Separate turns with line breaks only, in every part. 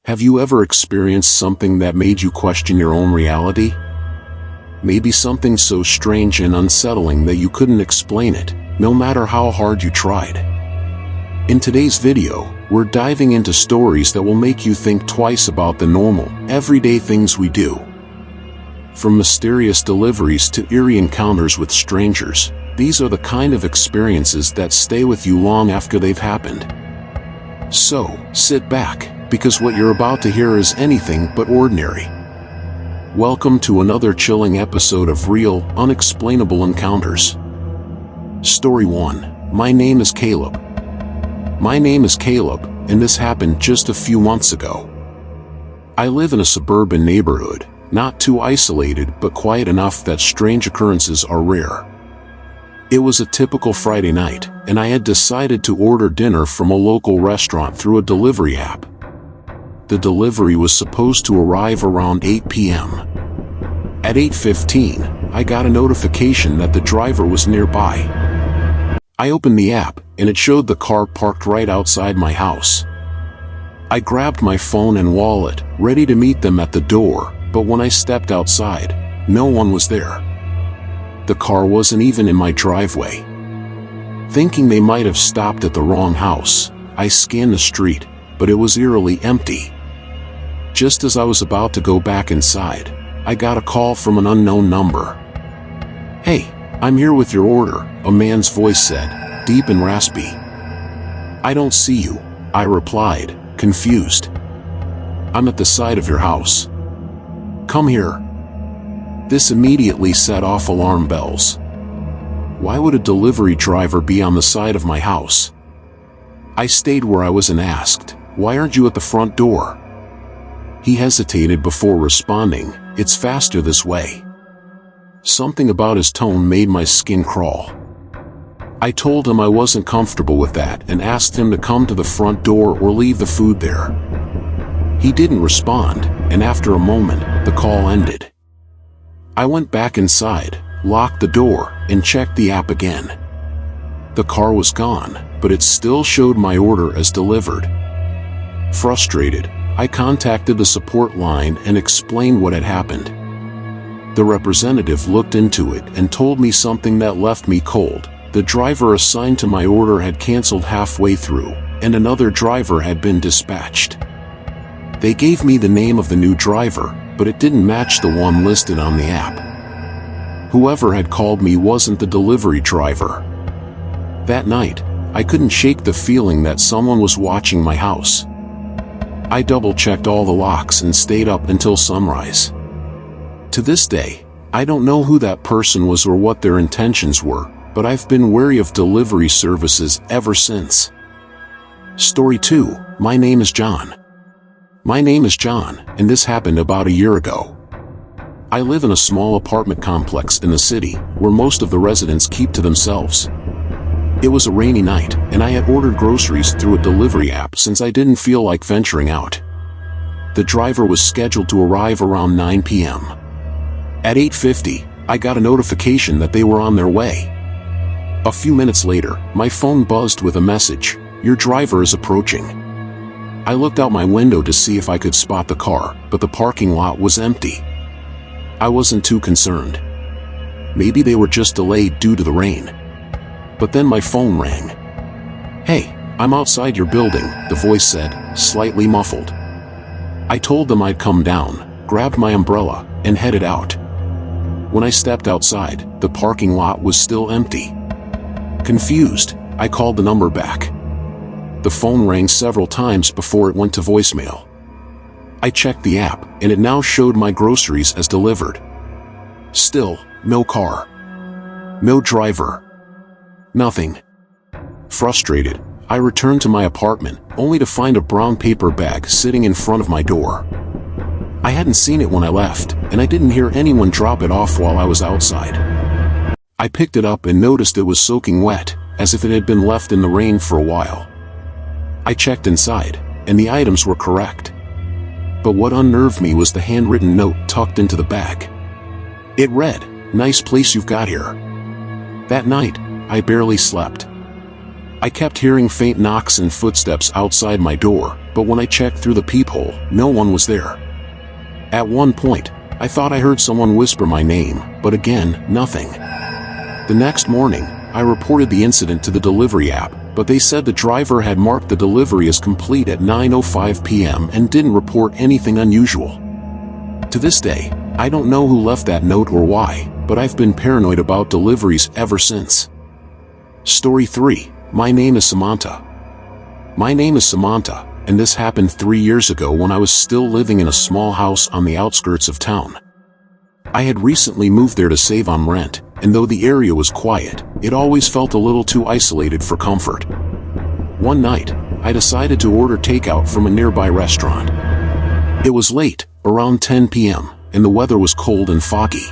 Have you ever experienced something that made you question your own reality? Maybe something so strange and unsettling that you couldn't explain it, no matter how hard you tried. In today's video, we're diving into stories that will make you think twice about the normal, everyday things we do. From mysterious deliveries to eerie encounters with strangers, these are the kind of experiences that stay with you long after they've happened. So, sit back, because what you're about to hear is anything but ordinary. Welcome to another chilling episode of Real, Unexplainable Encounters. Story 1. My name is Caleb. My name is Caleb, and this happened just a few months ago. I live in a suburban neighborhood, not too isolated but quiet enough that strange occurrences are rare. It was a typical Friday night, and I had decided to order dinner from a local restaurant through a delivery app. The delivery was supposed to arrive around 8 p.m. At 8:15, I got a notification that the driver was nearby. I opened the app, and it showed the car parked right outside my house. I grabbed my phone and wallet, ready to meet them at the door, but when I stepped outside, no one was there. The car wasn't even in my driveway. Thinking they might have stopped at the wrong house, I scanned the street, but it was eerily empty. Just as I was about to go back inside, I got a call from an unknown number. "Hey, I'm here with your order," a man's voice said, deep and raspy. "I don't see you," I replied, confused. "I'm at the side of your house. Come here." This immediately set off alarm bells. Why would a delivery driver be on the side of my house? I stayed where I was and asked, "Why aren't you at the front door?" He hesitated before responding, "It's faster this way." Something about his tone made my skin crawl. I told him I wasn't comfortable with that and asked him to come to the front door or leave the food there. He didn't respond, and after a moment, the call ended. I went back inside, locked the door, and checked the app again. The car was gone, but it still showed my order as delivered. Frustrated, I contacted the support line and explained what had happened. The representative looked into it and told me something that left me cold. The driver assigned to my order had canceled halfway through, and another driver had been dispatched. They gave me the name of the new driver, but it didn't match the one listed on the app. Whoever had called me wasn't the delivery driver. That night, I couldn't shake the feeling that someone was watching my house. I double-checked all the locks and stayed up until sunrise. To this day, I don't know who that person was or what their intentions were, but I've been wary of delivery services ever since. Story 2. My name is John. My name is John, and this happened about a year ago. I live in a small apartment complex in the city, where most of the residents keep to themselves. It was a rainy night, and I had ordered groceries through a delivery app since I didn't feel like venturing out. The driver was scheduled to arrive around 9 p.m. At 8:50, I got a notification that they were on their way. A few minutes later, my phone buzzed with a message, "Your driver is approaching." I looked out my window to see if I could spot the car, but the parking lot was empty. I wasn't too concerned. Maybe they were just delayed due to the rain. But then my phone rang. "Hey, I'm outside your building," the voice said, slightly muffled. I told them I'd come down, grabbed my umbrella, and headed out. When I stepped outside, the parking lot was still empty. Confused, I called the number back. The phone rang several times before it went to voicemail. I checked the app, and it now showed my groceries as delivered. Still, no car. No driver. Nothing. Frustrated, I returned to my apartment, only to find a brown paper bag sitting in front of my door. I hadn't seen it when I left, and I didn't hear anyone drop it off while I was outside. I picked it up and noticed it was soaking wet, as if it had been left in the rain for a while. I checked inside, and the items were correct. But what unnerved me was the handwritten note tucked into the bag. It read, "Nice place you've got here." That night, I barely slept. I kept hearing faint knocks and footsteps outside my door, but when I checked through the peephole, no one was there. At one point, I thought I heard someone whisper my name, but again, nothing. The next morning, I reported the incident to the delivery app, but they said the driver had marked the delivery as complete at 9:05 p.m. and didn't report anything unusual. To this day, I don't know who left that note or why, but I've been paranoid about deliveries ever since. Story 3. My name is Samantha. My name is Samantha, and this happened 3 years ago when I was still living in a small house on the outskirts of town. I had recently moved there to save on rent, and though the area was quiet, it always felt a little too isolated for comfort. One night, I decided to order takeout from a nearby restaurant. It was late, around 10 p.m., and the weather was cold and foggy.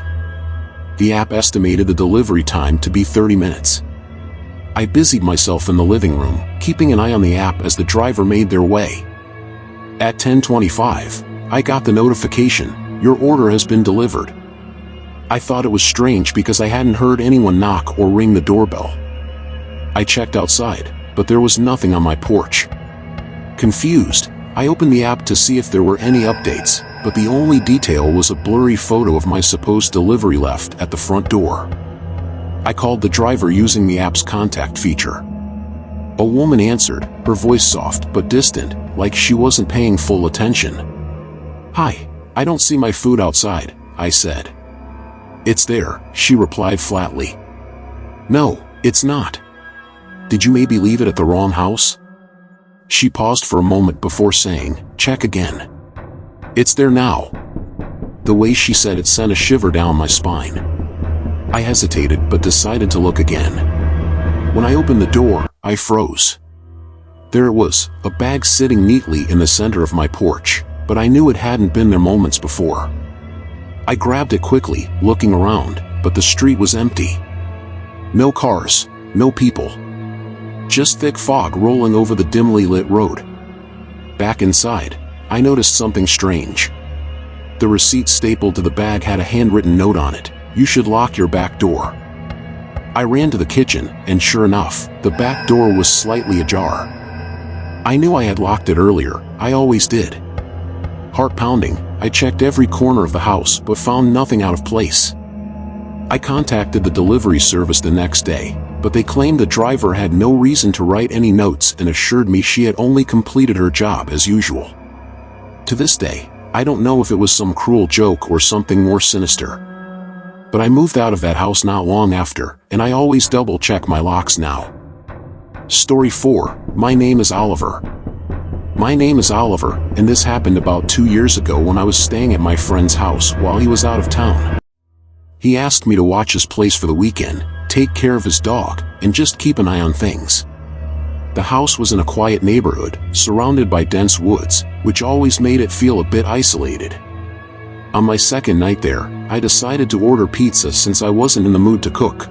The app estimated the delivery time to be 30 minutes. I busied myself in the living room, keeping an eye on the app as the driver made their way. At 10:25, I got the notification, "Your order has been delivered." I thought it was strange because I hadn't heard anyone knock or ring the doorbell. I checked outside, but there was nothing on my porch. Confused, I opened the app to see if there were any updates, but the only detail was a blurry photo of my supposed delivery left at the front door. I called the driver using the app's contact feature. A woman answered, her voice soft but distant, like she wasn't paying full attention. "Hi, I don't see my food outside," I said. "It's there," she replied flatly. "No, it's not. Did you maybe leave it at the wrong house?" She paused for a moment before saying, "Check again." "It's there now." The way she said it sent a shiver down my spine. I hesitated but decided to look again. When I opened the door, I froze. There it was, a bag sitting neatly in the center of my porch, but I knew it hadn't been there moments before. I grabbed it quickly, looking around, but the street was empty. No cars, no people. Just thick fog rolling over the dimly lit road. Back inside, I noticed something strange. The receipt stapled to the bag had a handwritten note on it, "You should lock your back door." I ran to the kitchen, and sure enough, the back door was slightly ajar. I knew I had locked it earlier, I always did. Heart pounding, I checked every corner of the house but found nothing out of place. I contacted the delivery service the next day, but they claimed the driver had no reason to write any notes and assured me she had only completed her job as usual. To this day, I don't know if it was some cruel joke or something more sinister. But I moved out of that house not long after, and I always double-check my locks now. Story 4. My name is Oliver. My name is Oliver, and this happened about 2 years ago when I was staying at my friend's house while he was out of town. He asked me to watch his place for the weekend, take care of his dog, and just keep an eye on things. The house was in a quiet neighborhood, surrounded by dense woods, which always made it feel a bit isolated. On my second night there, I decided to order pizza since I wasn't in the mood to cook.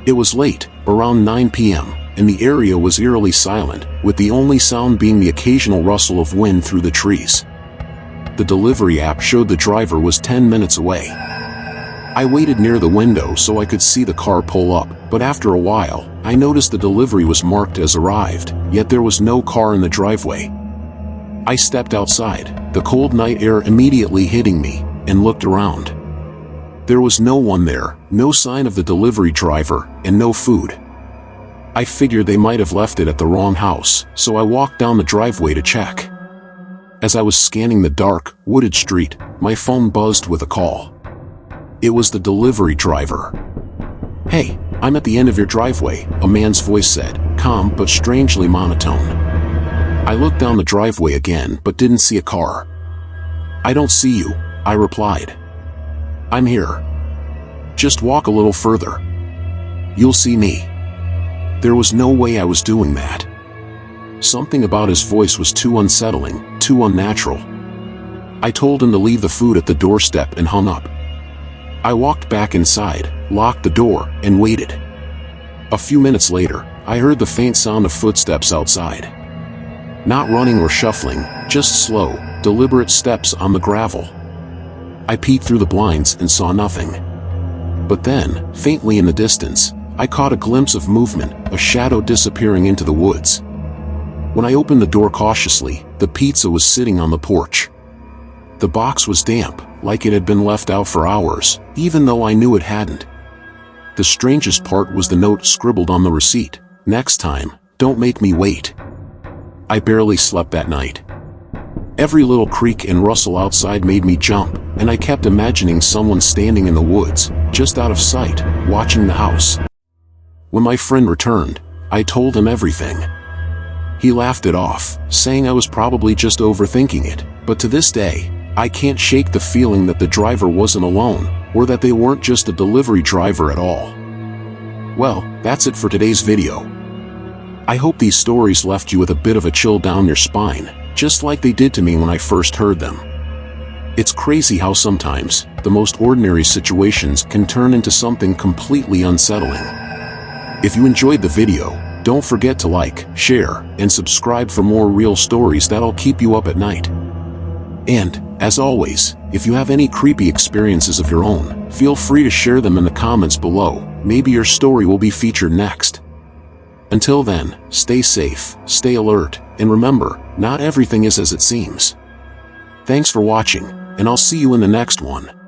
It was late, around 9 p.m., and the area was eerily silent, with the only sound being the occasional rustle of wind through the trees. The delivery app showed the driver was 10 minutes away. I waited near the window so I could see the car pull up, but after a while, I noticed the delivery was marked as arrived, yet there was no car in the driveway. I stepped outside, the cold night air immediately hitting me, and looked around. There was no one there, no sign of the delivery driver, and no food. I figured they might have left it at the wrong house, so I walked down the driveway to check. As I was scanning the dark, wooded street, my phone buzzed with a call. It was the delivery driver. "Hey, I'm at the end of your driveway," a man's voice said, calm but strangely monotone. I looked down the driveway again but didn't see a car. "I don't see you," I replied. "I'm here. Just walk a little further. You'll see me." There was no way I was doing that. Something about his voice was too unsettling, too unnatural. I told him to leave the food at the doorstep and hung up. I walked back inside, locked the door, and waited. A few minutes later, I heard the faint sound of footsteps outside. Not running or shuffling, just slow, deliberate steps on the gravel. I peeked through the blinds and saw nothing. But then, faintly in the distance, I caught a glimpse of movement, a shadow disappearing into the woods. When I opened the door cautiously, the pizza was sitting on the porch. The box was damp, like it had been left out for hours, even though I knew it hadn't. The strangest part was the note scribbled on the receipt: "Next time, don't make me wait." I barely slept that night. Every little creak and rustle outside made me jump, and I kept imagining someone standing in the woods, just out of sight, watching the house. When my friend returned, I told him everything. He laughed it off, saying I was probably just overthinking it, but to this day, I can't shake the feeling that the driver wasn't alone, or that they weren't just a delivery driver at all. Well, that's it for today's video. I hope these stories left you with a bit of a chill down your spine, just like they did to me when I first heard them. It's crazy how sometimes, the most ordinary situations can turn into something completely unsettling. If you enjoyed the video, don't forget to like, share, and subscribe for more real stories that'll keep you up at night. And, as always, if you have any creepy experiences of your own, feel free to share them in the comments below. Maybe your story will be featured next. Until then, stay safe, stay alert, and remember, not everything is as it seems. Thanks for watching, and I'll see you in the next one.